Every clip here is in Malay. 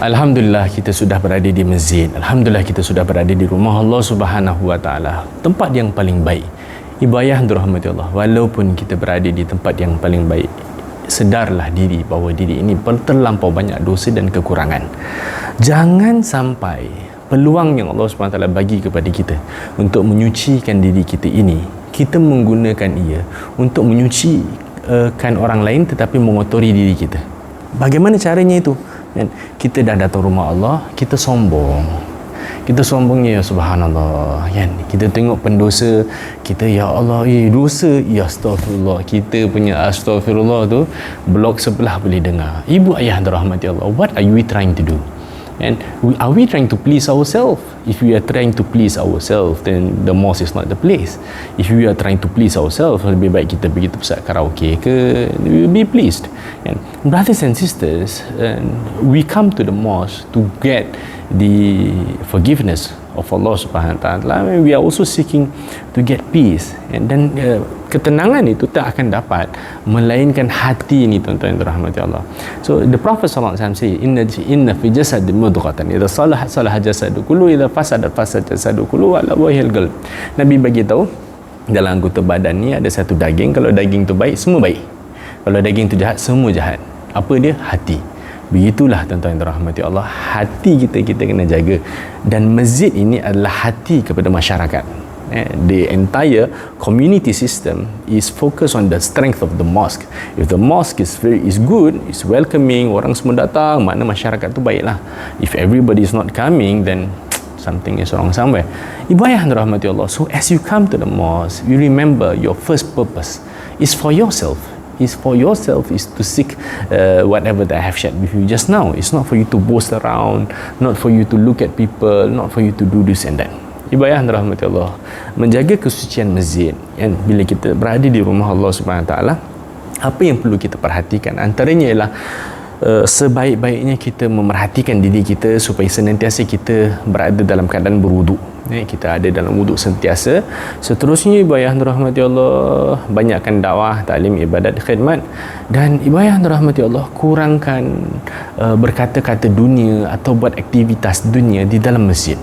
Alhamdulillah kita sudah berada di masjid. Alhamdulillah kita sudah berada di rumah Allah Subhanahu Wa Taala. Tempat yang paling baik. Ibadah dirahmati Allah. Walaupun kita berada di tempat yang paling baik, sedarlah diri bahawa diri ini terlampau banyak dosa dan kekurangan. Jangan sampai peluang yang Allah Subhanahu Wa Taala bagi kepada kita untuk menyucikan diri kita ini, kita menggunakan ia untuk menyucikan orang lain tetapi mengotori diri kita. Bagaimana caranya itu? Dan kita dah datang rumah Allah, kita sombongnya, ya subhanallah, kan? Kita tengok pendosa kita, ya Allah, dosa, ya astagfirullah. Kita punya astagfirullah tu blok sebelah boleh dengar. Ibu ayah dirahmati Allah, what are we trying to do? And are we trying to please ourselves? If we are trying to please ourselves, then the mosque is not the place. If we are trying to please ourselves, lebih baik kita pergi tempat karaoke ke, we will be pleased. And brothers and sisters, we come to the mosque to get the forgiveness of Allah Subhanahu Wa Taala. We are also seeking to get peace. And then ketenangan itu tak akan dapat melainkan hati ini, tuan-tuan yang dirahmati Allah. So the Prophet sallallahu alaihi wasallam say, inna fi jasadi mudghatan idza salahat salaha jasadu kullu idza fasada fasada jasadu kullu wa ala wajhil qalb. Nabi bagi tahu dalam anggota badan ni ada satu daging. Kalau daging tu baik, semua baik. Kalau daging tu jahat, semua jahat. Apa dia? Hati. Begitulah tuan-tuan yang dirahmati Allah, hati kita kena jaga. Dan masjid ini adalah hati kepada masyarakat. The entire community system is focused on the strength of the mosque. If the mosque is good, is welcoming, orang semua datang, makna masyarakat tu baiklah. If everybody is not coming, then something is wrong somewhere. Ibu ayah dirahmati Allah, so as you come to the mosque, you remember your first purpose is for yourself. Is to seek whatever that I have shared with you just now. It's not for you to boast around, not for you to look at people, not for you to do this and that. Ibadah rahmati Allah, menjaga kesucian masjid. Dan bila kita berada di rumah Allah Subhanahu Wa Taala, apa yang perlu kita perhatikan? Antaranya ialah sebaik-baiknya kita memerhatikan diri kita supaya senantiasa kita berada dalam keadaan berwuduk. Kita ada dalam wuduk sentiasa. Seterusnya ibadah rahmati Allah, banyakkan dakwah, taklim, ibadat, khidmat. Dan ibadah rahmati Allah, kurangkan berkata-kata dunia atau buat aktivitas dunia di dalam masjid.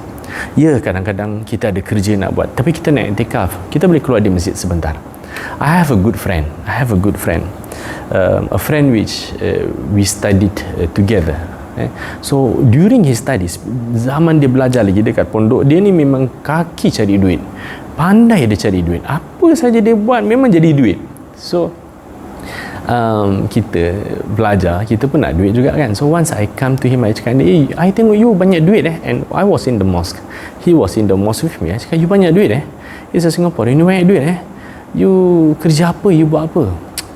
Ya, kadang-kadang kita ada kerja nak buat, tapi kita nak iktikaf, kita boleh keluar di masjid sebentar. I have a good friend, a friend which we studied together. So during his studies, zaman dia belajar lagi dekat pondok, dia ni memang kaki cari duit, pandai dia cari duit, apa saja dia buat memang jadi duit. So kita belajar, kita pun nak duit juga kan. So once I come to him, I cakap, I tengok you banyak duit and I was in the mosque, he was in the mosque with me. I cakap, you banyak duit he's a Singaporean, you banyak duit you kerja apa, you buat apa?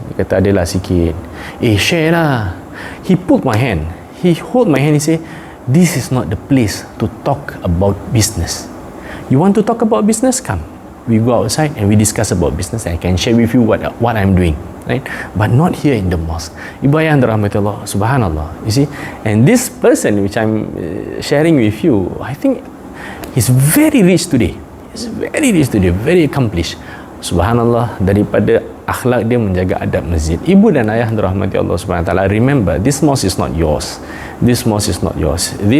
Dia kata, adalah sikit. Share lah. He pulled my hand, he hold my hand, he say, this is not the place to talk about business. You want to talk about business? Come, we go outside and we discuss about business. I can share with you what I'm doing, right? But not here in the mosque. Ibadah yang dirahmati Allah, subhanallah, you see. And this person which I'm sharing with you, I think he's very rich today. Very accomplished. Subhanallah, daripada akhlak dia menjaga adab masjid. Ibu dan ayah dirahmati Allah Subhanahu Wa Taala, remember, this mosque is not yours. This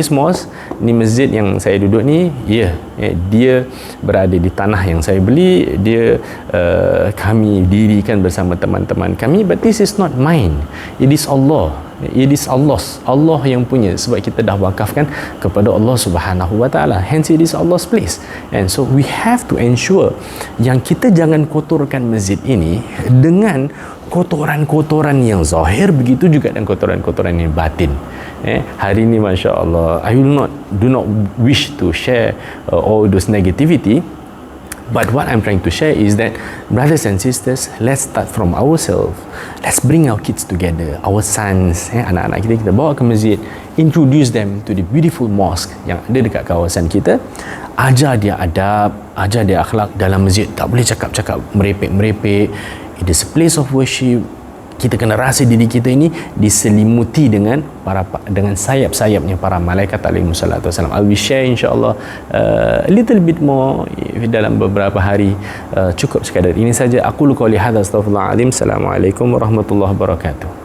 mosque, ni masjid yang saya duduk ni, dia berada di tanah yang saya beli, dia kami dirikan bersama teman-teman kami, but this is not mine. It is Allah. It is Allah yang punya, sebab kita dah wakafkan kepada Allah Subhanahu Wa Taala. Hence it is Allah's place. And so we have to ensure yang kita jangan kotorkan masjid ini dengan kotoran-kotoran yang zahir, begitu juga dengan kotoran-kotoran yang batin. Hari ini Masya Allah, I do not wish to share all those negativity. But what I'm trying to share is that, brothers and sisters, let's start from ourselves. Let's bring our kids together, our sons, anak-anak kita bawa ke masjid, introduce them to the beautiful mosque yang ada dekat kawasan kita. Ajar dia adab, ajar dia akhlak dalam masjid. Tak boleh cakap-cakap merepek-merepek. It is a place of worship. Kita kena rasa diri kita ini diselimuti dengan sayap-sayapnya para malaikat alaihi salatu wasallam. I will share insyaAllah a little bit more dalam beberapa hari. Cukup sekadar ini saja. Aku qouli hadza, astaghfirullahalazim. Assalamualaikum warahmatullahi wabarakatuh.